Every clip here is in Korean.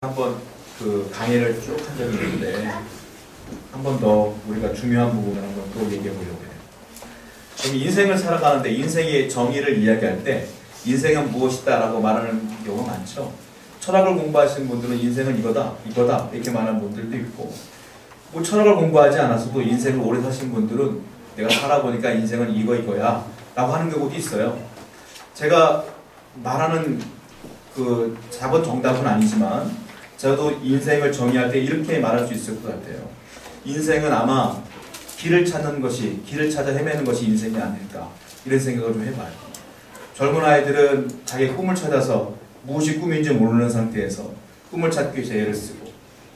한번 그 강의를 쭉 한 적이 있는데 한 번 더 우리가 중요한 부분을 한번 또 얘기해 보려고 해요. 그럼 인생을 살아가는데 인생의 정의를 이야기할 때 인생은 무엇이다 라고 말하는 경우가 많죠. 철학을 공부하시는 분들은 인생은 이거다 이거다 이렇게 말하는 분들도 있고, 뭐 철학을 공부하지 않았어도 인생을 오래 사신 분들은 내가 살아보니까 인생은 이거야 라고 하는 경우도 있어요. 제가 말하는 그 답은 정답은 아니지만 저도 인생을 정의할 때 이렇게 말할 수 있을 것 같아요. 인생은 아마 길을 찾는 것이, 길을 찾아 헤매는 것이 인생이 아닐까, 이런 생각을 좀 해봐요. 젊은 아이들은 자기의 꿈을 찾아서 무엇이 꿈인지 모르는 상태에서 꿈을 찾기 위해서 애를 쓰고,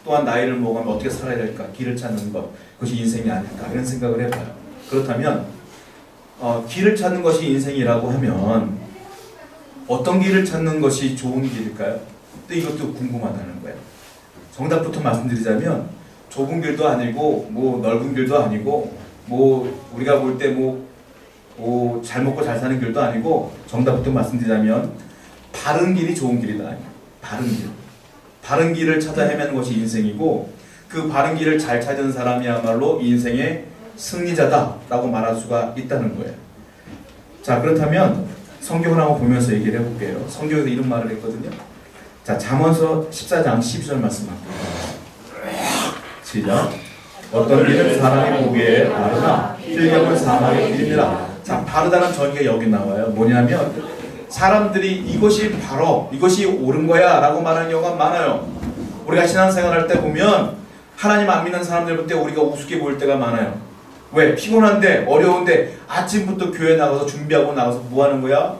또한 나이를 먹으면 어떻게 살아야 될까, 길을 찾는 것, 그것이 인생이 아닐까, 이런 생각을 해봐요. 그렇다면 길을 찾는 것이 인생이라고 하면 어떤 길을 찾는 것이 좋은 길일까요? 또 이것도 궁금하다는 거예요. 정답부터 말씀드리자면 좁은 길도 아니고 뭐 넓은 길도 아니고 뭐 우리가 볼 때 뭐 잘 먹고 잘 사는 길도 아니고, 정답부터 말씀드리자면 바른 길이 좋은 길이다. 바른 길. 바른 길을 찾아 헤매는 것이 인생이고, 그 바른 길을 잘 찾은 사람이야말로 인생의 승리자다라고 말할 수가 있다는 거예요. 자, 그렇다면 성경을 한번 보면서 얘기를 해볼게요. 성경에서 이런 말을 했거든요. 자, 잠언서 14장 12절 말씀할게요. 시작. 어떤 길은 사람이 보기에 바르나 필경은 사망의 길이니라. 자, 바르다는 정의가 여기 나와요. 뭐냐면 사람들이 이것이 바로, 이것이 옳은 거야 라고 말하는 경우가 많아요. 우리가 신앙생활 할 때 보면 하나님 안 믿는 사람들 볼 때 우리가 우습게 보일 때가 많아요. 왜? 피곤한데 어려운데 아침부터 교회 나가서 준비하고 나가서 뭐 하는 거야?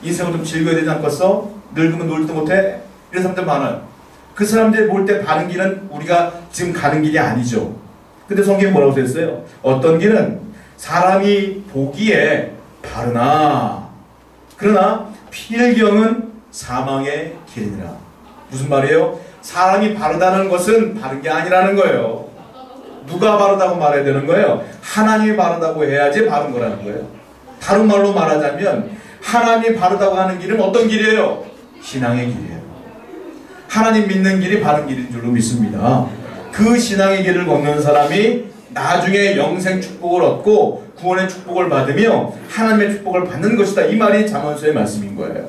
인생을 좀 즐겨야 되지 않겠어? 늙으면 놀지도 못해? 이런 사람들 많아요. 그 사람들이 볼 때 바른 길은 우리가 지금 가는 길이 아니죠. 근데 성경이 뭐라고 써있어요? 어떤 길은 사람이 보기에 바르나 그러나 필경은 사망의 길이니라. 무슨 말이에요? 사람이 바르다는 것은 바른 게 아니라는 거예요. 누가 바르다고 말해야 되는 거예요? 하나님이 바르다고 해야지 바른 거라는 거예요. 다른 말로 말하자면 하나님이 바르다고 하는 길은 어떤 길이에요? 신앙의 길이에요. 하나님 믿는 길이 바른 길인 줄로 믿습니다. 그 신앙의 길을 걷는 사람이 나중에 영생 축복을 얻고 구원의 축복을 받으며 하나님의 축복을 받는 것이다. 이 말이 잠언서의 말씀인 거예요.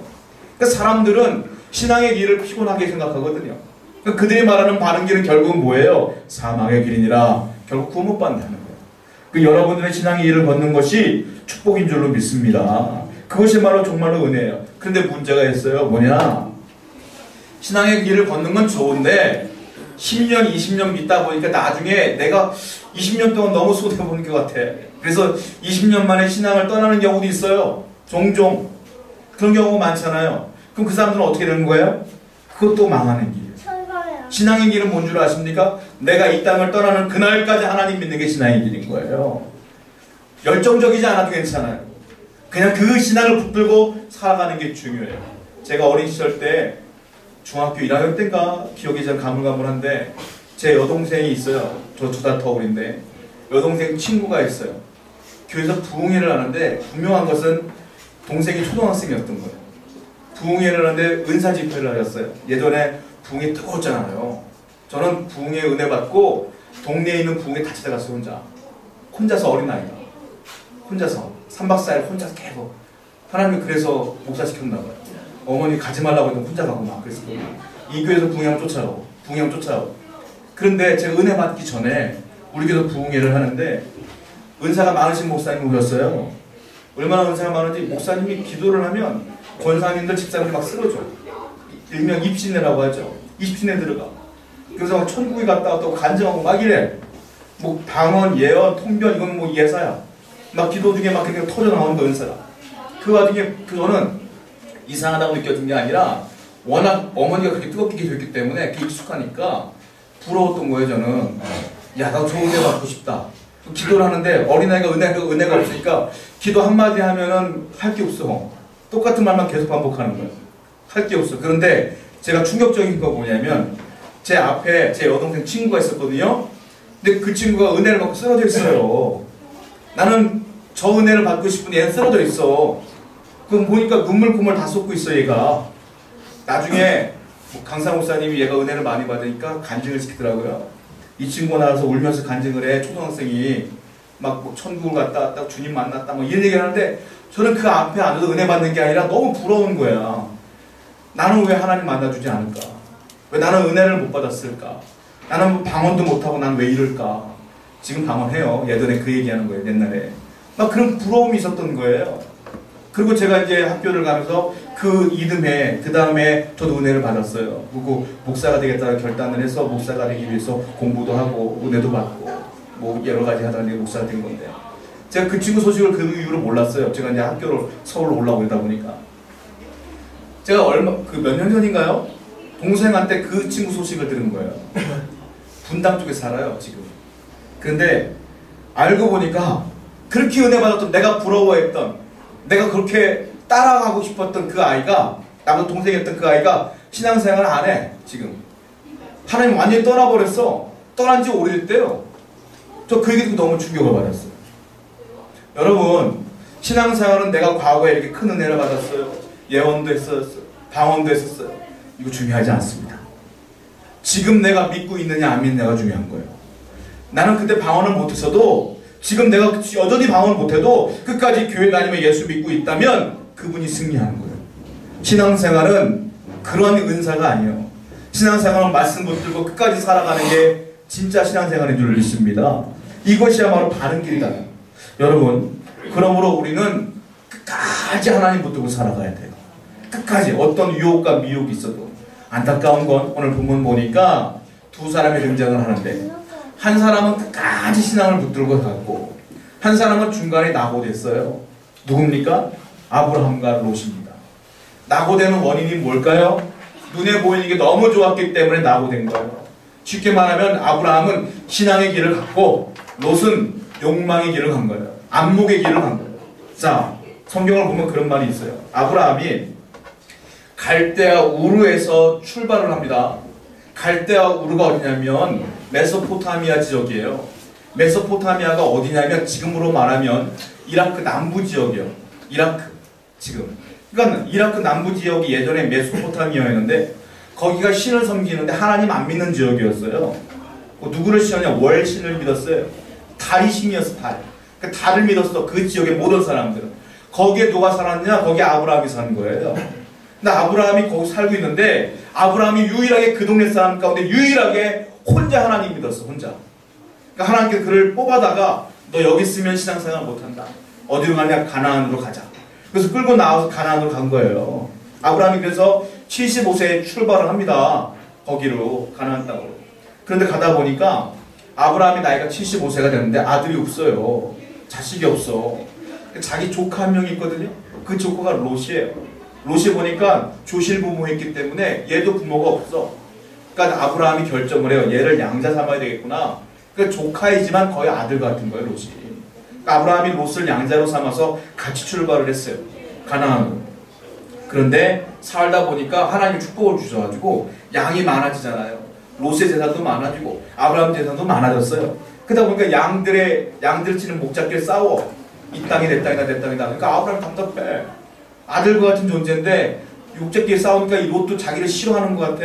그러니까 사람들은 신앙의 길을 피곤하게 생각하거든요. 그러니까 그들이 말하는 바른 길은 결국은 뭐예요? 사망의 길이니라. 결국 구원 못 받는다는 거예요. 그 여러분들의 신앙의 길을 걷는 것이 축복인 줄로 믿습니다. 그것이 정말로 은혜예요. 그런데 문제가 있어요. 뭐냐? 신앙의 길을 걷는 건 좋은데 10년, 20년 믿다 보니까 나중에 내가 20년 동안 너무 소대본 것 같아. 그래서 20년 만에 신앙을 떠나는 경우도 있어요. 종종. 그런 경우가 많잖아요. 그럼 그 사람들은 어떻게 되는 거예요? 그것도 망하는 길이에요. 신앙의 길은 뭔 줄 아십니까? 내가 이 땅을 떠나는 그날까지 하나님 믿는 게 신앙의 길인 거예요. 열정적이지 않아도 괜찮아요. 그냥 그 신앙을 붙들고 살아가는 게 중요해요. 제가 어린 시절 때 중학교 1학년 때인가 기억이 잘 가물가물한데 제 여동생이 있어요. 저 2살 더 어린데 여동생 친구가 있어요. 교회에서 부흥회를 하는데 분명한 것은 동생이 초등학생이었던 거예요. 부흥회를 하는데 은사 집회를 하셨어요. 예전에 부흥회 뜨거웠잖아요. 저는 부흥회 은혜 받고 동네에 있는 부흥회 다 찾아갔어요. 혼자서 어린아이가 혼자서 3박 4일 혼자서 계속 하나님이 그래서 목사시켰나 봐요. 어머니 가지 말라고 해도 혼자 가고 막 그랬어요. 이 교회에서 부흥회 쫓아오고. 그런데 제가 은혜 받기 전에 우리 교회에서 부흥회를 하는데 은사가 많으신 목사님이 오셨어요. 얼마나 은사가 많은지 목사님이 기도를 하면 권사님들 집사람들이 막 쓰러져. 일명 입신회라고 하죠. 입신회 들어가. 그래서 막 천국에 갔다 왔다고 간증하고 막 이래. 뭐 방언, 예언, 통변 이건 뭐 예사야. 막 기도 중에 막 그렇게 터져 나오는 거 은사가. 그 와중에 저는 이상하다고 느껴진 게 아니라 워낙 어머니가 그렇게 뜨겁게 기도했기 때문에 그게 익숙하니까 부러웠던 거예요. 저는 야, 나도 좋은 데 받고 싶다. 기도를 하는데 어린아이가 은혜가 없으니까 기도 한마디 하면은 할 게 없어. 똑같은 말만 계속 반복하는 거예요. 할 게 없어. 그런데 제가 충격적인 거 뭐냐면 제 앞에 제 여동생 친구가 있었거든요. 근데 그 친구가 은혜를 받고 쓰러져 있어요. 나는 저 은혜를 받고 싶은데 얘는 쓰러져 있어. 그럼 보니까 눈물 콧물 다 쏟고 있어. 얘가 나중에 강사 목사님이 얘가 은혜를 많이 받으니까 간증을 시키더라고요. 이 친구가 나와서 울면서 간증을 해. 초등학생이 막 뭐 천국을 갔다 딱 주님 만났다 뭐 이런 얘기를 하는데 저는 그 앞에 앉아서 은혜 받는 게 아니라 너무 부러운 거야. 나는 왜 하나님 만나주지 않을까? 왜 나는 은혜를 못 받았을까? 나는 방언도 못하고 난 왜 이럴까? 지금 방언해요. 예전에 그 얘기하는 거예요. 옛날에. 막 그런 부러움이 있었던 거예요. 그리고 제가 이제 학교를 가면서 그 이듬해, 그 다음에 저도 은혜를 받았어요. 그리고 목사가 되겠다는 결단을 해서 목사가 되기 위해서 공부도 하고 은혜도 받고 뭐 여러 가지 하다가 이제 목사가 된 건데 제가 그 친구 소식을 그 이후로 몰랐어요. 제가 이제 학교를 서울로 올라오다 보니까 제가 그 몇 년 전인가요? 동생한테 그 친구 소식을 들은 거예요. 분당 쪽에 살아요 지금. 그런데 알고 보니까 그렇게 은혜 받았던 내가 부러워했던 내가 그렇게 따라가고 싶었던 그 아이가 나보다 동생이었던 그 아이가 신앙생활을 안 해 지금. 하나님 완전히 떠나버렸어. 떠난 지 오래됐대요. 저 그 얘기 듣고 너무 충격을 받았어요. 여러분 신앙생활은 내가 과거에 이렇게 큰 은혜를 받았어요. 예언도 했었어요. 방언도 했었어요. 이거 중요하지 않습니다. 지금 내가 믿고 있느냐 안 믿느냐가 중요한 거예요. 나는 그때 방언을 못했어도 지금 내가 여전히 방언을 못해도 끝까지 교회 다니며 예수 믿고 있다면 그분이 승리하는 거예요. 신앙생활은 그런 은사가 아니에요. 신앙생활은 말씀 붙들고 끝까지 살아가는 게 진짜 신앙생활인 줄 믿습니다. 이것이야말로 바른 길이다. 여러분 그러므로 우리는 끝까지 하나님 붙들고 살아가야 돼요. 끝까지 어떤 유혹과 미혹이 있어도. 안타까운 건 오늘 본문 보니까 두 사람이 등장을 하는데 한 사람은 끝까지 신앙을 붙들고 갔고 한 사람은 중간에 낙오됐어요. 누굽니까? 아브라함과 롯입니다. 낙오되는 원인이 뭘까요? 눈에 보이는 게 너무 좋았기 때문에 낙오된 거예요. 쉽게 말하면 아브라함은 신앙의 길을 갔고 롯은 욕망의 길을 간 거예요. 안목의 길을 간 거예요. 자, 성경을 보면 그런 말이 있어요. 아브라함이 갈대아 우르에서 출발을 합니다. 갈대아 우르가 어디냐면 메소포타미아 지역이에요. 메소포타미아가 어디냐면 지금으로 말하면 이라크 남부 지역이에요. 이라크 지금. 그러니까 이라크 남부 지역이 예전에 메소포타미아였는데 거기가 신을 섬기는데 하나님 안 믿는 지역이었어요. 누구를 신었냐? 월신을 믿었어요. 달이 신이었어. 달. 그러니까 달을 믿었어. 그 지역의 모든 사람들은. 거기에 누가 살았냐? 거기에 아브라함이 사는 거예요. 근데 아브라함이 거기 살고 있는데 아브라함이 유일하게 그 동네 사람 가운데 유일하게 혼자 하나님 믿었어. 혼자. 그러니까 하나님께서 그를 뽑아다가 너 여기 있으면 신앙생활 못한다. 어디로 가냐? 가나안으로 가자. 그래서 끌고 나와서 가나안으로 간 거예요. 아브라함이 그래서 75세에 출발을 합니다. 거기로 가나안 땅으로. 그런데 가다 보니까 아브라함이 나이가 75세가 됐는데 아들이 없어요. 자식이 없어. 자기 조카 한 명이 있거든요. 그 조카가 롯이에요. 롯이 보니까 조실부모했기 때문에 얘도 부모가 없어. 그러니까 아브라함이 결정을 해요. 얘를 양자 삼아야 되겠구나. 그러니까 조카이지만 거의 아들 같은 거예요, 롯이. 그러니까 아브라함이 롯을 양자로 삼아서 같이 출발을 했어요. 가나안으로. 그런데 살다 보니까 하나님이 축복을 주셔가지고 양이 많아지잖아요. 롯의 재산도 많아지고 아브라함 재산도 많아졌어요. 그러다 보니까 양들 치는 목자끼리 싸워. 이 땅이 내 땅이다 내 땅이다. 그러니까 아브라함이 답답해. 아들과 같은 존재인데 목자끼리 싸우니까 이 롯도 자기를 싫어하는 것 같아.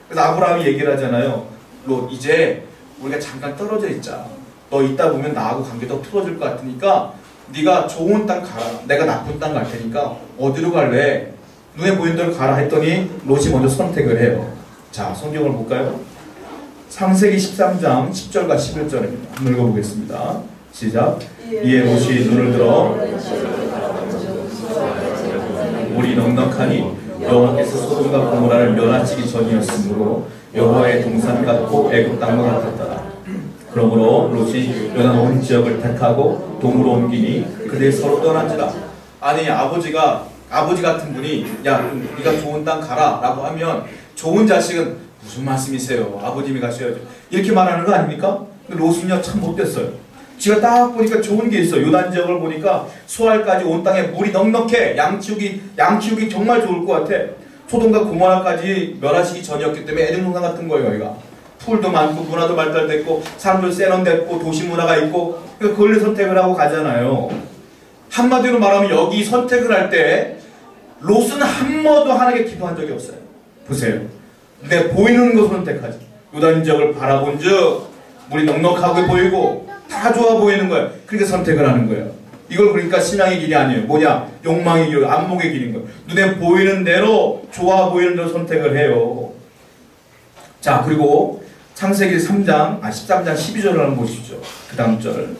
그래서 아브라함이 얘기를 하잖아요. 롯 이제 우리가 잠깐 떨어져 있자. 너 있다 보면 나하고 관계도 틀어질 것 같으니까 네가 좋은 땅 가라. 내가 나쁜 땅 갈 테니까 어디로 갈래? 눈에 보이는 대로 가라 했더니 롯이 먼저 선택을 해요. 자, 성경을 볼까요? 창세기 13장 10절과 11절입니다. 한번 읽어보겠습니다. 시작. 이에 롯이 눈을 들어 물이 넉넉하니 여호와께서 소돔과 고모라를 멸하시기 전이었으므로 여호와의 동산 같고 애굽 땅과 같았더라. 그러므로 롯이 연한 온 지역을 택하고 동으로 옮기니 그들이 서로 떠난지라. 아니 아버지 같은 분이 야 네가 좋은 땅 가라 라고 하면 좋은 자식은 무슨 말씀이세요? 아버님이 가셔야죠. 이렇게 말하는 거 아닙니까? 근데 롯은요 참 못됐어요. 지가 딱 보니까 좋은 게 있어. 요단 지역을 보니까 소알까지 온 땅에 물이 넉넉해. 양 키우기 정말 좋을 것 같아. 소돔과 고모라까지 멸하시기 전이었기 때문에 에덴 동산 같은 거예요. 여기가 풀도 많고 문화도 발달됐고 사람들 세련됐고 도시 문화가 있고 그러니까 그걸 선택을 하고 가잖아요. 한마디로 말하면 여기 선택을 할 때 롯은 한 번도 하나님께 기도한 적이 없어요. 보세요. 눈에 보이는 것을 선택하지. 요단 지역을 바라본 즉 물이 넉넉하게 보이고 다 좋아 보이는 거예요. 그러니까 선택을 하는 거예요. 이걸 그러니까 신앙의 길이 아니에요. 뭐냐? 욕망의 길, 안목의 길인 거예요. 눈에 보이는 대로 좋아 보이는 대로 선택을 해요. 자, 그리고 창세기 13장 12절을 한번 보십시오. 그 다음 절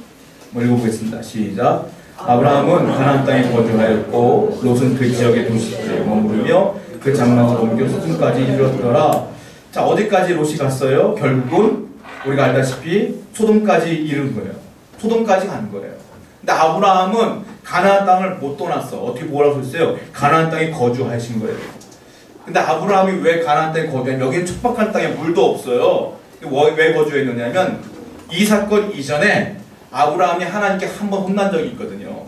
읽어보겠습니다. 시작. 아브라함은 가나안 땅에 거주하였고 롯은 그 지역의 도시에 머무르며 그 장막을 옮겨 소돔까지 이르렀더라. 자, 어디까지 롯이 갔어요? 결국은 우리가 알다시피 소돔까지 이른 거예요. 소돔까지 간 거예요. 근데 아브라함은 가나안 땅을 못 떠났어. 어떻게 뭐라고 했어요? 가나안 땅에 거주하신 거예요. 근데 아브라함이 왜 가나안 땅에 거주했냐면 여기는 척박한 땅에 물도 없어요. 왜 거주했느냐면 이 사건 이전에 아브라함이 하나님께 한 번 혼난 적이 있거든요.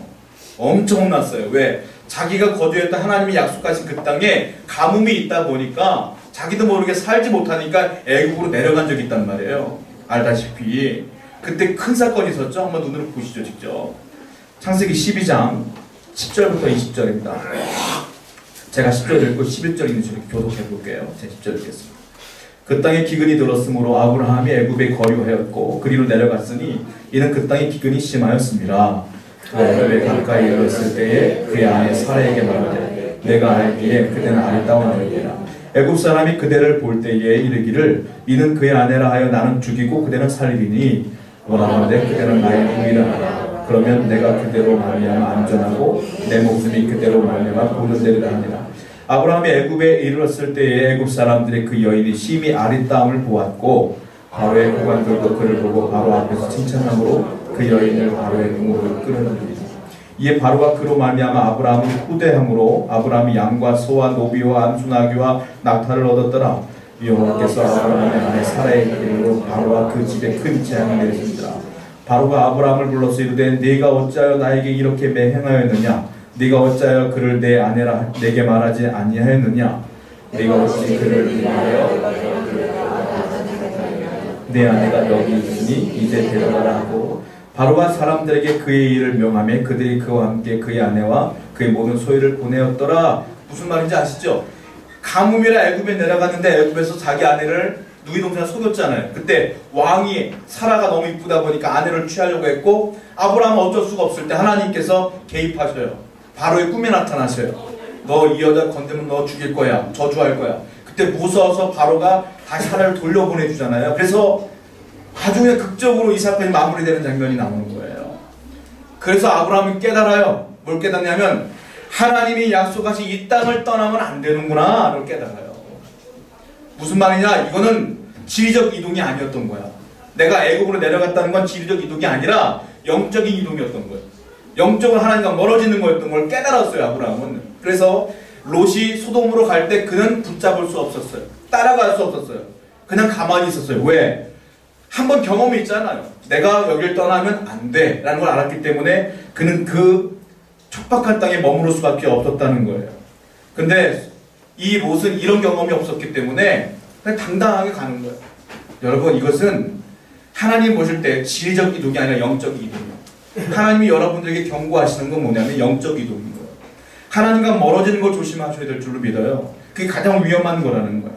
엄청 혼났어요. 왜? 자기가 거주했던 하나님이 약속하신 그 땅에 가뭄이 있다 보니까 자기도 모르게 살지 못하니까 애국으로 내려간 적이 있단 말이에요. 알다시피 그때 큰 사건이 있었죠. 한번 눈으로 보시죠. 직접. 창세기 12장 10절부터 20절입니다. 제가 10절 읽고 11절 있는 줄 교독해 볼게요. 제가 10절 읽겠습니다. 그 땅에 기근이 들었으므로 아브라함이 애굽에 거류하였고 그리로 내려갔으니 이는 그 땅에 기근이 심하였습니다. 그가 애굽에 가까이 이르렀을 때에 그의 아내 사라에게 말하되 내가 알기에 그대는 아리따운 아내니라. 애굽 사람이 그대를 볼 때에 이르기를 이는 그의 아내라 하여 나는 죽이고 그대는 살리리니 원하건대 그대는 나의 부인을 하라. 그러면 내가 그대로 말미암아 안전하고 내 목숨이 그대로 말미암아 보존되리라 하니라. 아브라함이 애굽에 이르렀을 때에 애굽 사람들의 그 여인이 심히 아리따움을 보았고 바로의 고관들도 그를 보고 바로 앞에서 칭찬함으로 그 여인을 바로의 궁으로 끌어들이니 이에 바로가 그로 말미암아 아브라함을 후대함으로 아브라함이 양과 소와 노비와 암수나귀와 낙타를 얻었더라. 여호와께서 아브라함의 아내 사라의 이름으로 바로와 그 집에 큰 재앙을 내리시니라. 바로가 아브라함을 불러서 이르되 네가 어찌하여 나에게 이렇게 맹행하였느냐? 네가 어찌하여 그를 내 아내라 내게 말하지 아니하였느냐? 네가 어찌 그를 위하여 내 아내가 여기 있으니 이제 데려가라 하고 바로가 사람들에게 그의 일을 명하며 그들이 그와 함께 그의 아내와 그의 모든 소유를 보내었더라. 무슨 말인지 아시죠? 가뭄이라 애굽에 내려갔는데 애굽에서 자기 아내를 누이 동생을 속였잖아요. 그때 왕이 사라가 너무 이쁘다 보니까 아내를 취하려고 했고 아브라함은 어쩔 수가 없을 때 하나님께서 개입하셔요. 바로의 꿈에 나타나셔요. 너 이 여자 건드면 너 죽일 거야. 저주할 거야. 그때 무서워서 바로가 다시 사라를 돌려보내주잖아요. 그래서 나중에 극적으로 이 사건이 마무리되는 장면이 나오는 거예요. 그래서 아브라함이 깨달아요. 뭘 깨닫냐면 하나님이 약속하신 이 땅을 떠나면 안 되는구나 를 깨달아요. 무슨 말이냐? 이거는 지리적 이동이 아니었던 거야. 내가 애굽으로 내려갔다는 건 지리적 이동이 아니라 영적인 이동이었던 거예요. 영적으로 하나님과 멀어지는 거였던 걸 깨달았어요. 아브라함은. 그래서 롯이 소돔으로 갈 때 그는 붙잡을 수 없었어요. 따라갈 수 없었어요. 그냥 가만히 있었어요. 왜? 한번 경험이 있잖아요. 내가 여길 떠나면 안 돼 라는 걸 알았기 때문에 그는 그 척박한 땅에 머무를 수밖에 없었다는 거예요. 근데 이 롯은 이런 경험이 없었기 때문에 그냥 당당하게 가는 거예요. 여러분, 이것은 하나님 보실 때 지리적 이동이 아니라 영적 이동이에요. 하나님이 여러분들에게 경고하시는 건 뭐냐면 영적 이동인 거예요. 하나님과 멀어지는 걸 조심하셔야 될 줄로 믿어요. 그게 가장 위험한 거라는 거예요.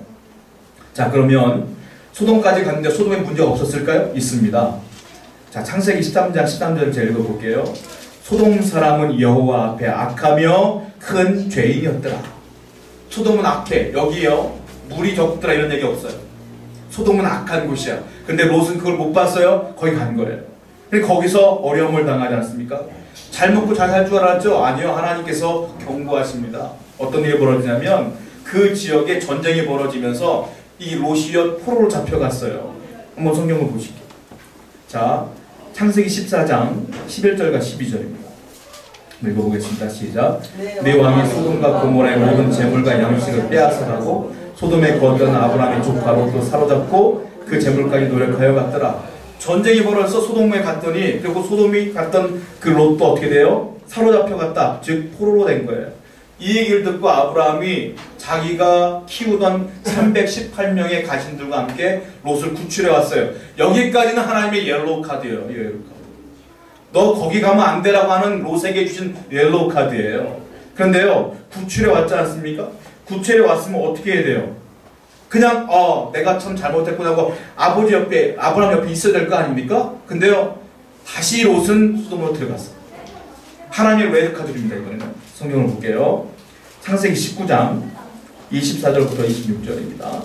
자, 그러면 소돔까지 갔는데 소돔에 문제가 없었을까요? 있습니다. 자, 창세기 13장 13절 제가 읽어볼게요. 소돔 사람은 여호와 앞에 악하며 큰 죄인이었더라. 소돔은 악해. 여기요 물이 적더라 이런 얘기 없어요. 소돔은 악한 곳이야. 근데 롯은 그걸 못 봤어요. 거기 간 거예요. 근데 거기서 어려움을 당하지 않습니까? 잘 먹고 잘 살 줄 알았죠? 아니요. 하나님께서 경고하십니다. 어떤 일이 벌어지냐면 그 지역에 전쟁이 벌어지면서 이 롯이요 포로로 잡혀갔어요. 한번 성경을 보실게요. 자, 창세기 14장 11절과 12절입니다. 읽어보겠습니다. 시작. 네 왕이 소돔과 고모라의 모든 재물과 양식을 빼앗아가고 소돔에 거주하는 아브라함의 조카 롯도 사로잡고 그 재물까지 노력하여 갔더라. 전쟁이 벌어서 소돔에 갔더니 그리고 소돔이 갔던 그 롯도 어떻게 돼요? 사로잡혀 갔다. 즉 포로로 된 거예요. 이 얘기를 듣고 아브라함이 자기가 키우던 318명의 가신들과 함께 롯을 구출해 왔어요. 여기까지는 하나님의 옐로우 카드예요. 옐로우 카드. 너 거기 가면 안 되라고 하는 롯에게 주신 옐로우 카드예요. 그런데요, 구출해 왔지 않습니까? 구출해 왔으면 어떻게 해야 돼요? 그냥 내가 참 잘못했구나 하고 아버지 옆에 아브라함 옆에 있어야 될 거 아닙니까? 근데요 다시 롯은 소돔으로 들어갔어. 하나님의 레드카드입니다. 이번에는 성경을 볼게요. 창세기 19장 24절부터 26절입니다.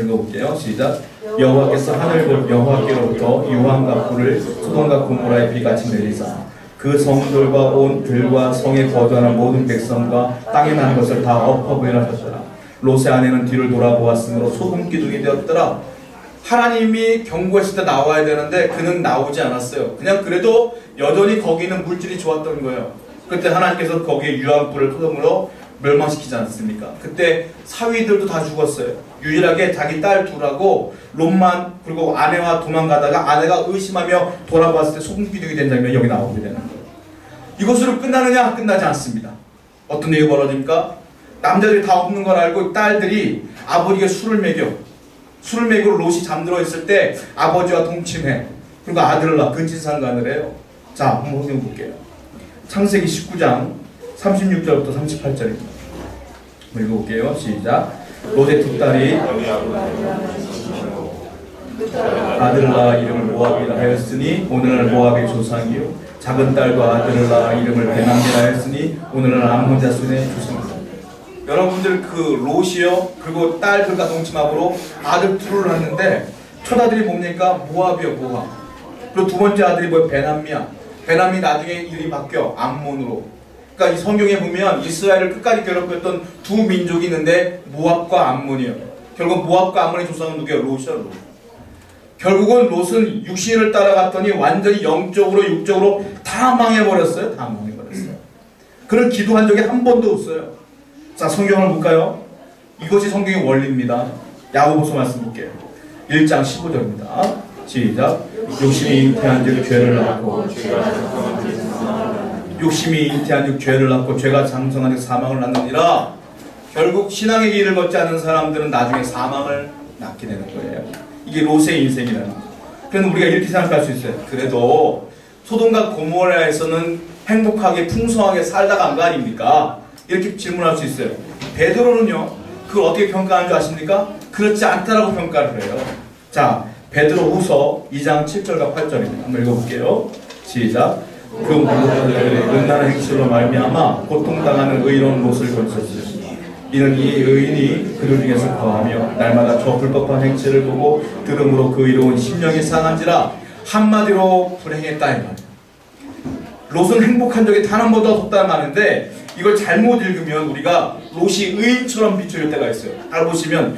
읽어볼게요. 시작. 여호와께서 여호와께로부터 유황과 불을 소돔과 고모라에 비같이 내리사 그 성들과 온 들과 성에 거주하는 모든 백성과 땅에 난 것을 다 엎어버리라 하셨더라. 롯의 아내는 뒤를 돌아보았으므로 소금 기둥이 되었더라. 하나님이 경고했을 때 나와야 되는데 그는 나오지 않았어요. 그냥 그래도 여전히 거기는 물질이 좋았던 거예요. 그때 하나님께서 거기에 유황불을 소돔으로 멸망시키지 않았습니까? 그때 사위들도 다 죽었어요. 유일하게 자기 딸 둘하고 롯만 그리고 아내와 도망가다가 아내가 의심하며 돌아봤을 때 소금 기둥이 된 장면이 여기 나오게 되는 거예요. 이것으로 끝나느냐? 끝나지 않습니다. 어떤 일이 벌어집니까? 남자들이 다 없는 걸 알고 딸들이 아버지가 술을 먹여 롯이 잠들어 있을 때 아버지와 동침해. 그리고 아들을 낳아 근친상간을 해요. 자, 한번 확인해 볼게요. 창세기 19장 36절부터 38절입니다. 읽어볼게요. 시작. 롯의 두 딸이 아들을 낳아 이름을 모압이라 하였으니 오늘날 모압의 조상이요 작은 딸도 아들을 낳아 이름을 베나미라 하였으니 오늘날 암몬 자손의 조상이다. 여러분들 그 롯이요 그리고 딸들과 동침함으로 아들 둘을 낳는데 첫 아들이 뭡니까? 모압이요 모압. 그리고 두 번째 아들이 뭐예요? 베나미야. 베나미 나중에 이름이 바뀌어 암몬으로. 그러니까 이 성경에 보면 이스라엘을 끝까지 괴롭혔던 두 민족이 있는데 모압과 암몬이에요. 결국 모압과 암몬의 조상은 누구예요? 롯이야 롯. 결국은 롯은 육신을 따라갔더니 완전히 영적으로 육적으로 다 망해버렸어요. 다 망해버렸어요. 그런 기도한 적이 한 번도 없어요. 자, 성경을 볼까요? 이것이 성경의 원리입니다. 야고보서 말씀 볼게요. 1장 15절입니다. 시작. 욕심이 잉태한 즉 죄를 낳고 욕심이 잉태한 즉 죄를 낳고 죄가 장성한 즉 사망을 낳느니라. 결국 신앙의 길을 걷지 않은 사람들은 나중에 사망을 낳게 되는 거예요. 이게 롯의 인생이라는 거예요. 그래서 우리가 이렇게 생각할 수 있어요. 그래도 소돔과 고모라에서는 행복하게 풍성하게 살다 간 거 아닙니까? 이렇게 질문할 수 있어요. 베드로는요 그걸 어떻게 평가하는 줄 아십니까? 그렇지 않다라고 평가를 해요. 자, 베드로후서 2장 7절과 8절입니다. 한번 읽어볼게요. 시작. 그 모든 은나는 행실로 말미암아 고통당하는 의로운 롯을 거쳤으니 이는 이 의인이 그들 중에서 거하며 날마다 저 불법한 행실을 보고 들음으로 그 의로운 심령이 상한지라. 한마디로 불행했다 이 말이에요. 롯은 행복한 적이 단 한 번도 없었다는 말인데 이걸 잘못 읽으면 우리가 롯이 의인처럼 비춰질 때가 있어요. 잘 보시면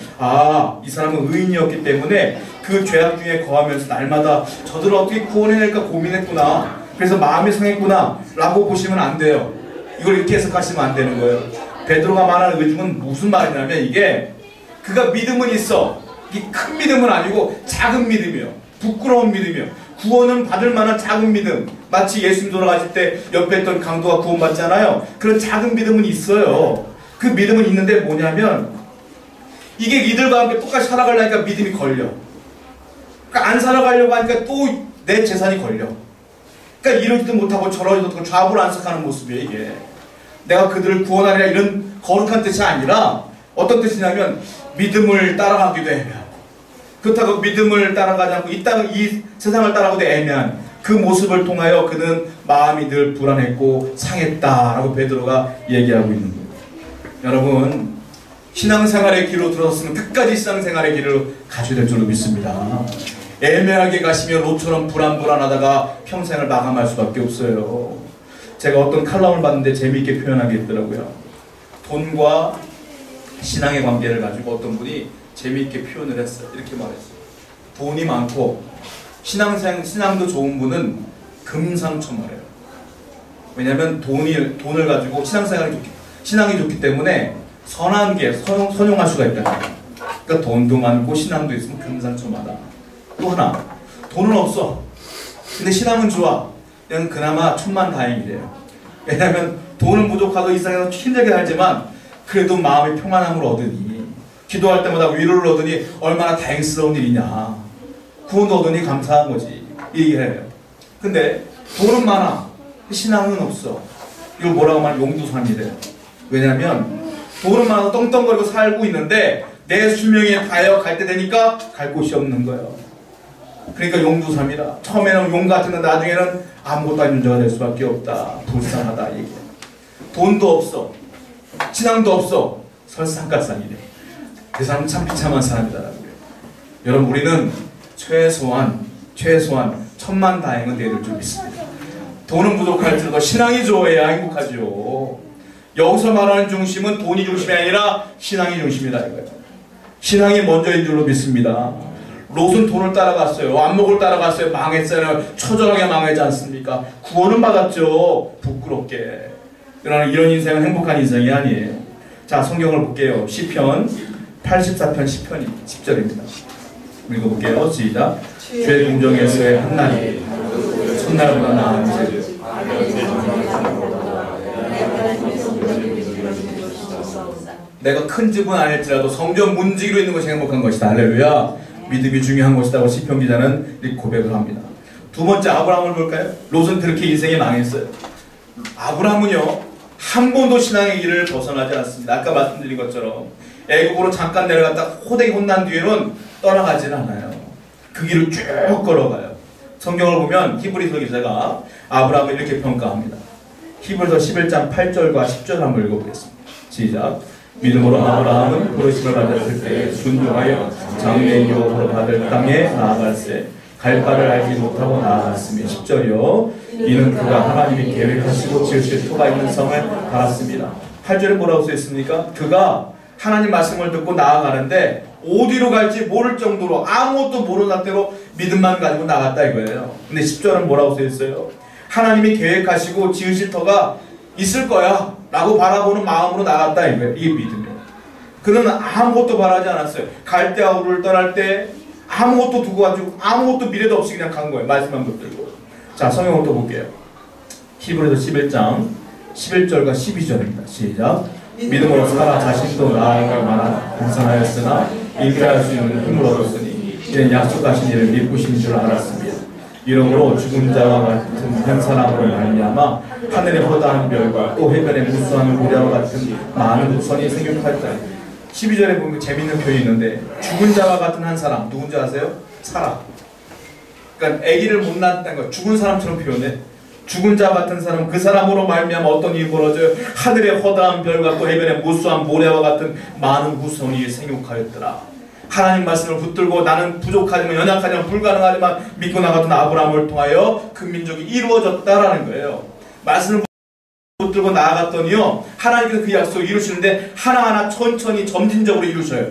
이 사람은 의인이었기 때문에 그 죄악 중에 거하면서 날마다 저들을 어떻게 구원해낼까 고민했구나. 그래서 마음이 상했구나 라고 보시면 안 돼요. 이걸 이렇게 해석하시면 안 되는 거예요. 베드로가 말하는 의중은 무슨 말이냐면 이게 그가 믿음은 있어. 이게 큰 믿음은 아니고 작은 믿음이요. 부끄러운 믿음이요. 구원은 받을 만한 작은 믿음. 마치 예수님 돌아가실 때 옆에 있던 강도가 구원받잖아요. 그런 작은 믿음은 있어요. 그 믿음은 있는데 뭐냐면 이게 이들과 함께 똑같이 살아가려니까 믿음이 걸려. 그러니까 안 살아가려고 하니까 또 내 재산이 걸려. 그러니까 이러지도 못하고 저러지도 못하고 좌불안석하는 모습이에요. 이게 내가 그들을 구원하리라 이런 거룩한 뜻이 아니라 어떤 뜻이냐면 믿음을 따라가기도 애매하고 그렇다고 믿음을 따라가지 않고 이 세상을 따라가도 애매한 그 모습을 통하여 그는 마음이 늘 불안했고 상했다라고 베드로가 얘기하고 있는 거예요. 여러분 신앙생활의 길로 들어섰으면 끝까지 신앙생활의 길을 가셔야 될 줄로 믿습니다. 애매하게 가시면 롯처럼 불안하다가 평생을 마감할 수밖에 없어요. 제가 어떤 칼럼을 봤는데 재미있게 표현한 게 있더라고요. 돈과 신앙의 관계를 가지고 어떤 분이 재미있게 표현을 했어요. 이렇게 말했어요. 돈이 많고 신앙도 좋은 분은 금상첨화래요. 왜냐하면 돈을 가지고 신앙이 좋기 때문에 선한 게 선용할 수가 있다는 거예요. 그러니까 돈도 많고 신앙도 있으면 금상첨화다. 또 하나, 돈은 없어. 근데 신앙은 좋아. 이건 그나마 천만다행이래요. 왜냐하면 돈은 부족하고 이 세상에서 힘들게 살지만 그래도 마음의 평안함을 얻으니 기도할 때마다 위로를 얻으니 얼마나 다행스러운 일이냐. 구원도 얻으니 감사한 거지. 이 얘기를 해요. 근데 돈은 많아. 신앙은 없어. 이걸 뭐라고 말하면 용두삼이래요. 왜냐하면 돈은 많아서 떵떵거리고 살고 있는데 내 수명이 다하여 갈 때 되니까 갈 곳이 없는 거예요. 그러니까 용두삼이라. 처음에는 용 같은데 나중에는 아무것도 아닌 존재가 될 수밖에 없다. 불쌍하다 얘기해. 돈도 없어. 신앙도 없어. 설상가상이래. 그 사람은 참 비참한 사람이다라는 거예요. 여러분 우리는 최소한 천만다행은 내릴 줄 믿습니다. 돈은 부족할지라도 신앙이 좋아야 행복하죠. 여기서 말하는 중심은 돈이 중심이 아니라 신앙이 중심이다 이거예요. 신앙이 먼저인 줄로 믿습니다. 롯은 돈을 따라갔어요. 완목을 따라갔어요. 망했어요. 처절하게 망하지 않습니까? 구원은 받았죠. 부끄럽게. 그러나 이런 인생은 행복한 인생이 아니에요. 자, 성경을 볼게요. 시편 84편 10절입니다. 읽어볼게요. 시작. 주의 공정에서의 한날이 첫날보다 나은지 내가 큰 집은 아닐지라도 성전 문지기로 있는 것이 행복한 것이다. 할렐루야. 믿음이 중요한 것이라고 시편 기자는 이렇게 고백을 합니다. 두 번째 아브라함을 볼까요? 롯은 그렇게 인생이 망했어요. 아브라함은요 한 번도 신앙의 길을 벗어나지 않습니다. 아까 말씀드린 것처럼 애국으로 잠깐 내려갔다 호되게 혼난 뒤에는 떠나가지는 않아요. 그 길을 쭉 걸어가요. 성경을 보면 히브리서 기자가 아브라함을 이렇게 평가합니다. 히브리서 11장 8절과 10절 한번 읽어보겠습니다. 시작. 믿음으로 아브라함은 부르심을 받았을 때 순종하여 장래의 유업으로 받을 땅에 나아갈세 갈 바를 알지 못하고 나아갔으며 10절이요 이는 그가 하나님이 계획하시고 지으실 터가 있는 성을 받았습니다. 8절에 뭐라고 써있습니까? 그가 하나님 말씀을 듣고 나아가는데 어디로 갈지 모를 정도로 아무것도 모르는 대로 믿음만 가지고 나갔다 이거예요. 근데 10절은 뭐라고 써있어요? 하나님이 계획하시고 지으실 터가 있을 거야 라고 바라보는 마음으로 나갔다 이거예요. 이게 믿음이에요. 그는 아무것도 바라지 않았어요. 갈대와 우르를 떠날 때 아무것도 두고 가지고 아무것도 미래도 없이 그냥 간 거예요. 말씀만 붙들고. 자, 성경을 또 볼게요. 히브리서 11장 11절과 12절입니다. 시작. 믿음으로 사라 자신도 나아갈 만한 분산하였으나 잉태할 수 있는 힘을 얻었으니 이는 약속하신 이를 믿으신 줄 알았습니다. 이러므로 죽은 자와 같은 한 사람으로 말미암아 하늘의 허다한 별과 또 해변의 무수한 모래와 같은 많은 우선이 생육하였다. 12절에 보면 재밌는 표현이 있는데 죽은 자와 같은 한 사람 누군지 아세요? 사라. 그러니까 아기를 못 낳았다는 거 죽은 사람처럼 표현해. 죽은 자 같은 사람 그 사람으로 말미암아 어떤 일이 벌어져요? 하늘의 허다한 별과 또 해변의 무수한 모래와 같은 많은 후손이 생육하였더라. 하나님 말씀을 붙들고 나는 부족하지만 연약하지만 불가능하지만 믿고 나갔던 아브라함을 통하여 그 민족이 이루어졌다라는 거예요. 말씀을 붙들고 나아갔더니요 하나님께서 그 약속을 이루시는데 하나하나 천천히 점진적으로 이루셔요.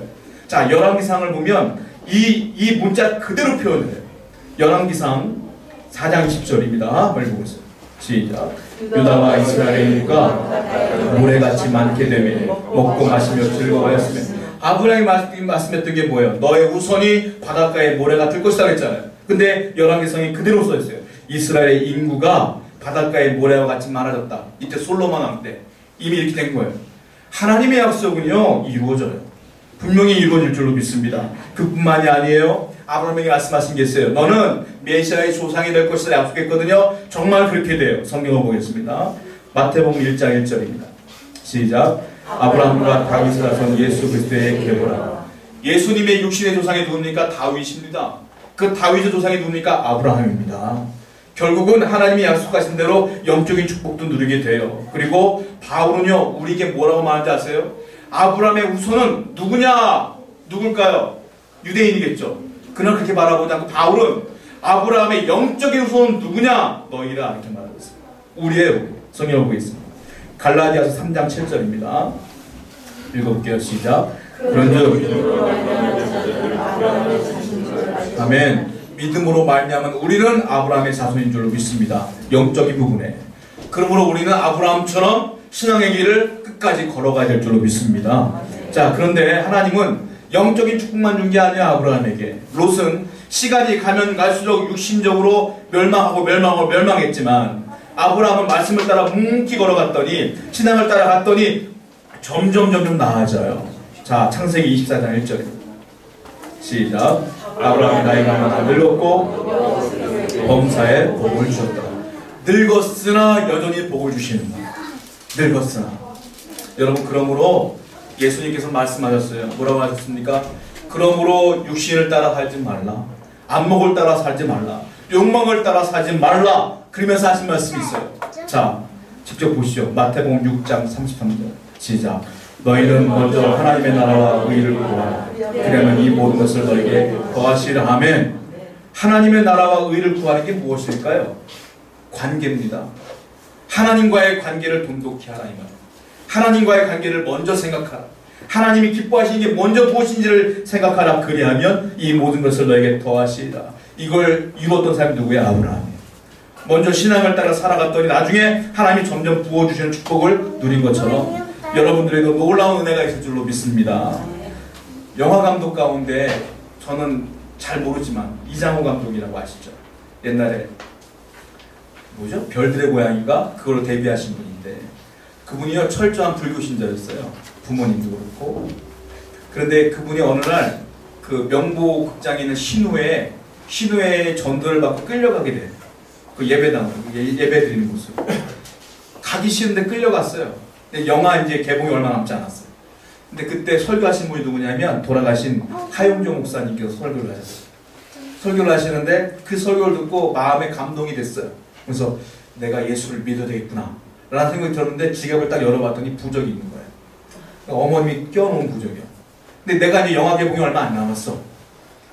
자, 열왕기상을 보면 이 문자 그대로 표현해요. 열왕기상 4장 20절입니다. 한번 읽어보세요. 시작. 유다와 이스라엘의 인구가 모래같이 많게 되며 먹고 마시며 즐거워하였으며 아브라함이 말씀했던 게 뭐예요? 너의 후손이 바닷가에 모래가 뜰 것이다 했잖아요. 근데 열왕기상이 그대로 써있어요. 이스라엘의 인구가 바닷가에 모래와 같이 많아졌다. 이때 솔로몬 왕 때 이미 이렇게 된 거예요. 하나님의 약속은요 이루어져요. 분명히 이루어질 줄로 믿습니다. 그뿐만이 아니에요. 아브라함에게 말씀하신 게 있어요. 너는 메시아의 조상이 될 것이다 약속했거든요. 정말 그렇게 돼요. 성경을 보겠습니다. 마태복음 1장 1절입니다. 시작. 아브라함과 다윗을 낳은 예수 그리스도의 계보라. 예수님의 육신의 조상이 누굽니까? 다윗입니다. 그 다윗의 조상이 누굽니까? 아브라함입니다. 결국은 하나님이 약속하신 대로 영적인 축복도 누리게 돼요. 그리고 바울은요 우리에게 뭐라고 말하는지 아세요? 아브라함의 후손은 누구냐? 누굴까요? 유대인이겠죠. 그는 그렇게 바라보지 않고 바울은 아브라함의 영적인 후손은 누구냐? 너희라 이렇게 말하고 있어요. 우리예요. 성경을 보겠습니다. 갈라디아서 3장 7절입니다. 읽어볼게요. 시작. 그런즉 아멘. 믿음으로 말미암은 우리는 아브라함의 자손인 줄로 믿습니다. 영적인 부분에. 그러므로 우리는 아브라함처럼 신앙의 길을 끝까지 걸어가야 될 줄로 믿습니다. 자, 그런데 하나님은 영적인 축복만 준 게 아니야 아브라함에게. 롯은 시간이 가면 갈수록 육신적으로 멸망했지만 아브라함은 말씀을 따라 묵묵히 걸어갔더니 신앙을 따라갔더니 점점 나아져요. 자, 창세기 24장 1절입니다. 시작. 아브라함이 나이가 많아 늙었고 범사에 복을 주셨다. 늙었으나 여전히 복을 주시는 거예요. 늙었으나. 여러분, 그러므로 예수님께서 말씀하셨어요. 뭐라고 하셨습니까? 그러므로 육신을 따라 살지 말라. 안목을 따라 살지 말라. 욕망을 따라 살지 말라. 그러면서 하신 말씀이 있어요. 자, 직접 보시죠. 마태복음 6장 33절. 시작. 너희는 먼저 하나님의 나라와 의를 구하라. 그러면 이 모든 것을 너희에게 더하시리라. 아멘. 하나님의 나라와 의를 구하는 게 무엇일까요? 관계입니다. 하나님과의 관계를 돈독히 하라 이 말. 하나님과의 관계를 먼저 생각하라. 하나님이 기뻐하시는 게 먼저 무엇인지를 생각하라. 그리하면 이 모든 것을 너에게 더하시리라. 이걸 이루었던 사람이 누구야? 아브라함이에요. 먼저 신앙을 따라 살아갔더니 나중에 하나님이 점점 부어주시는 축복을 누린 것처럼 여러분들에도 놀라운 은혜가 있을 줄로 믿습니다. 영화 감독 가운데 저는 잘 모르지만 이장호 감독이라고 아시죠? 옛날에 뭐죠? 별들의 고양이가 그걸로 데뷔하신 분인데 그분이요 철저한 불교 신자였어요. 부모님도 그렇고. 그런데 그분이 어느 날 그 명보 극장에 있는 신우의 전도를 받고 끌려가게 돼요. 그 예배당으로 예배 드리는 곳으로 가기 싫은데 끌려갔어요. 근데 영화 이제 개봉이 얼마 남지 않았어요. 근데 그때 설교하신 분이 누구냐면 돌아가신 하용조 목사님께서 설교를 하셨어요. 설교를 하시는데 그 설교를 듣고 마음에 감동이 됐어요. 그래서 내가 예수를 믿어야 되겠구나 라는 생각이 들었는데 지갑을 딱 열어봤더니 부적이 있는 거예요. 그러니까 어머님이 껴놓은 부적이요. 근데 내가 이제 영화 개봉이 얼마 안 남았어.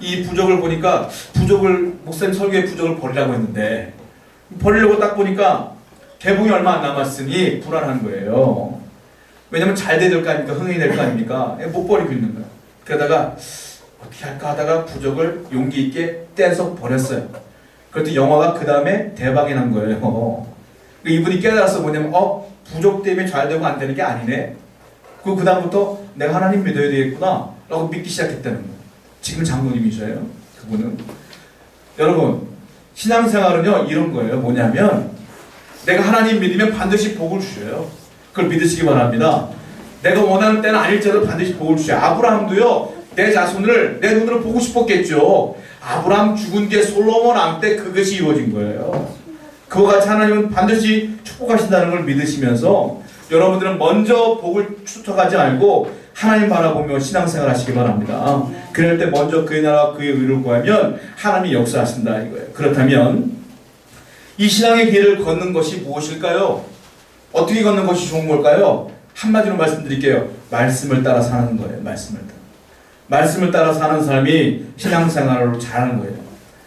이 부적을 보니까 목사님 설교의 부적을 버리라고 했는데 버리려고 딱 보니까 개봉이 얼마 안 남았으니 불안한 거예요. 왜냐면 잘 될 거 아닙니까? 흥행이 될 거 아닙니까? 못 버리고 있는 거야. 그러다가 어떻게 할까 하다가 부적을 용기 있게 떼서 버렸어요. 그랬더니 영화가 그 다음에 대박이 난 거예요. 이분이 깨달아서 뭐냐면 부적 때문에 잘 되고 안 되는 게 아니네. 그 다음부터 내가 하나님 믿어야 되겠구나 라고 믿기 시작했다는 거예요. 지금 장로님이셔요. 그분은. 여러분 신앙생활은요 이런 거예요. 뭐냐면 내가 하나님 믿으면 반드시 복을 주셔요. 그걸 믿으시기 바랍니다. 내가 원하는 때는 아닐지라도 반드시 복을 주셔요. 아브라함도요 내 자손을 내 눈으로 보고 싶었겠죠. 아브라함 죽은 뒤에 솔로몬 왕 때 그것이 이루어진 거예요. 그와 같이 하나님은 반드시 축복하신다는 걸 믿으시면서 여러분들은 먼저 복을 추적하지 말고 하나님 바라보며 신앙생활 하시기 바랍니다. 그럴 때 먼저 그의 나라와 그의 의를 구하면 하나님이 역사하신다 이거예요. 그렇다면 이 신앙의 길을 걷는 것이 무엇일까요? 어떻게 걷는 것이 좋은 걸까요? 한마디로 말씀드릴게요. 말씀을 따라 사는 거예요. 말씀을 따라 사는 사람이 신앙생활을 잘하는 거예요.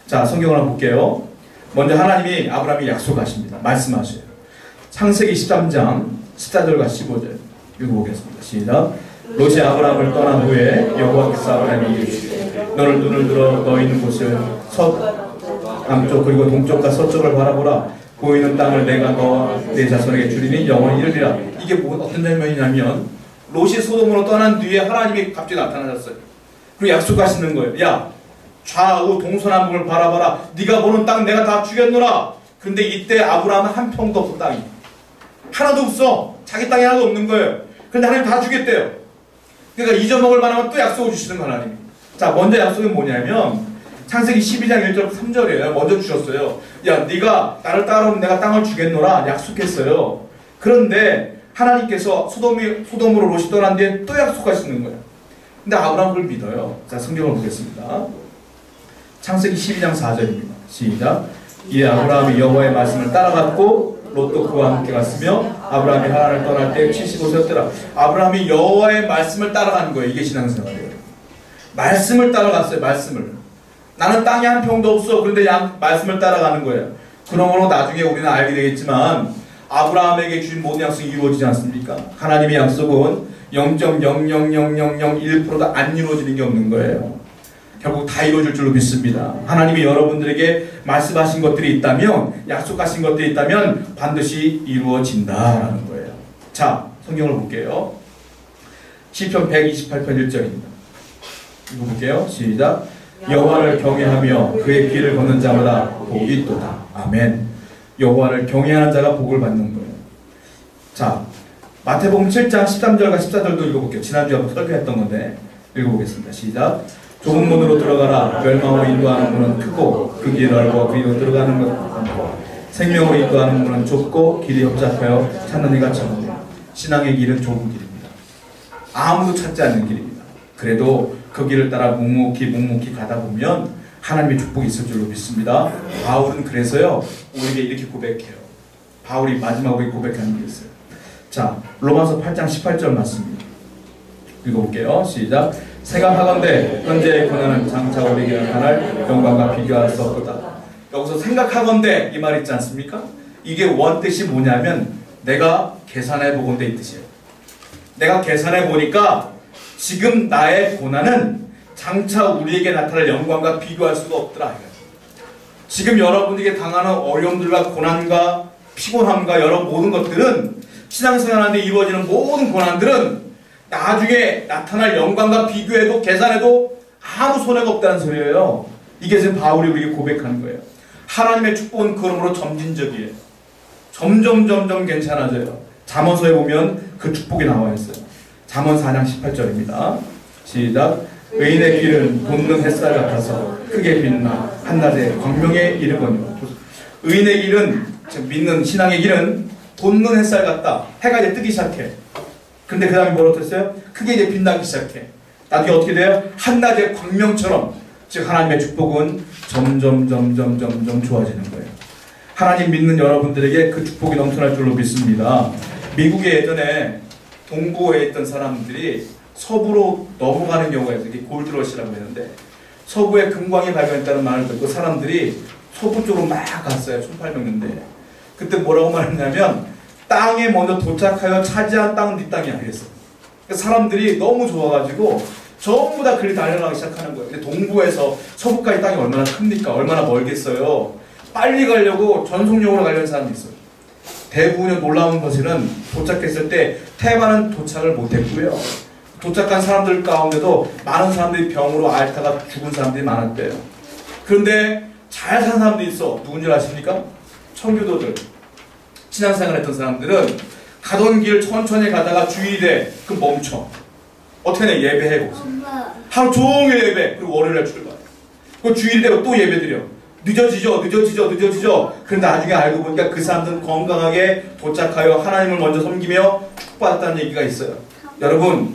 자, 성경을 한번 볼게요. 먼저 하나님이 아브라함이 약속하십니다. 말씀하셔요. 창세기 13장 14절과 15절 읽어보겠습니다. 시작. 롯이 아브라함을 떠난 후에 여호와께서 아브라함에게 이르시되 너를 눈을 들어 너 있는 곳을 남쪽 그리고 동쪽과 서쪽을 바라보라. 보이는 땅을 내가 너와 내 자손에게 주리니 영원히 이르리라. 이게 어떤 장면이냐면 롯이 소돔으로 떠난 뒤에 하나님이 갑자기 나타나셨어요. 그리고 약속하시는 거예요. 야 좌우 동서남북을 바라봐라. 네가 보는 땅 내가 다 주겠노라. 근데 이때 아브라함은 한 평도 없어. 땅이 하나도 없어. 자기 땅이 하나도 없는 거예요. 그런데 하나님 다 주겠대요. 그러니까 잊어먹을 만하면 또 약속을 주시는 거예요. 하나님이. 자, 먼저 약속이 뭐냐면 창세기 12장 1절 3절이에요. 먼저 주셨어요. 야 네가 나를 따라오면 내가 땅을 주겠노라 약속했어요. 그런데 하나님께서 소돔으로 롯이 떠난 뒤에 또 약속하시는 거예요. 근데 아브라함 그걸 믿어요. 자, 성경을 보겠습니다. 창세기 12장 4절입니다. 시작. 이에 아브라함이 여호와의 말씀을 따라갔고 롯도 그와 함께 갔으며 아브라함이 하란을 떠날 때 75세였더라. 아브라함이 여호와의 말씀을 따라가는 거예요. 이게 신앙생활이에요. 말씀을 따라갔어요. 말씀을. 나는 땅이 한 평도 없어. 그런데 말씀을 따라가는 거예요. 그러므로 나중에 우리는 알게 되겠지만 아브라함에게 주신 모든 약속이 이루어지지 않습니까? 하나님의 약속은 0.00001%도 안 이루어지는 게 없는 거예요. 결국 다 이루어질 줄로 믿습니다. 하나님이 여러분들에게 말씀하신 것들이 있다면, 약속하신 것들이 있다면 반드시 이루어진다라는 거예요. 자, 성경을 볼게요. 시편 128편 1절입니다. 읽어볼게요. 시작. 여호와를 경외하며 그의 길을 걷는 자마다 복이 있도다. 아멘. 여호와를 경외하는 자가 복을 받는 거예요. 자, 마태복음 7장 13절과 14절도 읽어볼게요. 지난주에 한번 설교했던 건데 읽어보겠습니다. 시작. 좁은 문으로 들어가라. 멸망으로 인도하는 문은 크고 그 길이 넓어 그리고 들어가는 것은 많고 생명으로 인도하는 문은 좁고 길이 협착하여 찾는 이가 적으며 신앙의 길은 좁은 길입니다. 아무도 찾지 않는 길입니다. 그래도 그 길을 따라 묵묵히 가다 보면 하나님의 축복이 있을 줄로 믿습니다. 바울은 그래서요 우리에게 이렇게 고백해요. 바울이 마지막에 고백하는 게 있어요. 자, 로마서 8장 18절 말씀입니다. 읽어볼게요. 시작. 생각하건대 현재의 고난은 장차 우리에게 나타날 영광과 비교할 수 없도다. 여기서 생각하건대 이 말 있지 않습니까? 이게 원뜻이 뭐냐면 내가 계산해 보건대 이 뜻이에요. 내가 계산해 보니까 지금 나의 고난은 장차 우리에게 나타날 영광과 비교할 수가 없더라. 지금 여러분에게 당하는 어려움들과 고난과 피곤함과 여러 모든 것들은 신앙생활하는데 이루어지는 모든 고난들은 나중에 나타날 영광과 비교해도 계산해도 아무 손해가 없다는 소리예요. 이게 지금 바울이 우리에게 고백하는 거예요. 하나님의 축복은 그러므로 점진적이에요. 점점 괜찮아져요. 잠언서에 보면 그 축복이 나와 있어요. 잠언 4장 18절입니다. 시작. 의인의 길은 돋는 햇살 같아서 크게 빛나 한낮에 광명에 이르거니와. 의인의 길은, 믿는 신앙의 길은 돋는 햇살 같다. 해가 이제 뜨기 시작해. 근데 그 다음에 뭐라고 했어요? 크게 이제 빛나기 시작해. 나중에 어떻게 돼요? 한낮의 광명처럼. 즉 하나님의 축복은 점점 좋아지는 거예요. 하나님 믿는 여러분들에게 그 축복이 넘쳐날 줄로 믿습니다. 미국에 예전에 동부에 있던 사람들이 서부로 넘어가는 경우가 있어요. 이게 골드러시라고 했는데 서부에 금광이 발견했다는 말을 듣고 사람들이 서부 쪽으로 막 갔어요. 1800년대에. 그때 뭐라고 말했냐면 땅에 먼저 도착하여 차지한 땅은 네 땅이 아니겠어. 사람들이 너무 좋아가지고 전부 다 그리 달려나가기 시작하는 거예요. 근데 동부에서 서부까지 땅이 얼마나 큽니까? 얼마나 멀겠어요. 빨리 가려고 전속력으로 가려는 사람이 있어요. 대부분의 놀라운 것은 도착했을 때 태반은 도착을 못했고요. 도착한 사람들 가운데도 많은 사람들이 병으로 앓다가 죽은 사람들이 많았대요. 그런데 잘 산 사람들이 있어. 누군지 아십니까? 청교도들. 신앙생활 했던 사람들은 가던 길 천천히 가다가 주일에 그 멈춰. 어떻게 해? 예배해. 하루 종일 예배. 그리고 월요일에 출발. 그 주일 되고 또 예배 드려. 늦어지죠. 그런데 나중에 알고 보니까 그 사람들은 건강하게 도착하여 하나님을 먼저 섬기며 축복받았다는 얘기가 있어요. 여러분,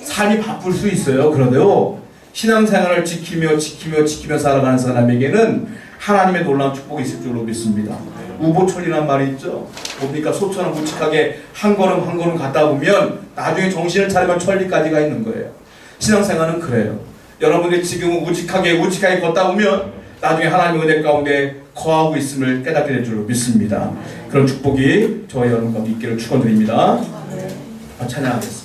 삶이 바쁠 수 있어요. 그런데요, 신앙생활을 지키며 살아가는 사람에게는 하나님의 놀라운 축복이 있을 줄로 믿습니다. 우보철이라는 말이 있죠. 뭡니까? 소처럼 묵직하게 한 걸음 가다 보면 나중에 정신을 차리면 천리까지가 있는 거예요. 신앙생활은 그래요. 여러분들이 지금은 우직하게 걷다 보면 나중에 하나님의 은혜 가운데 거하고 있음을 깨닫게 될 줄로 믿습니다. 그런 축복이 저와 여러분과 있기를 축원드립니다. 찬양하겠습니다.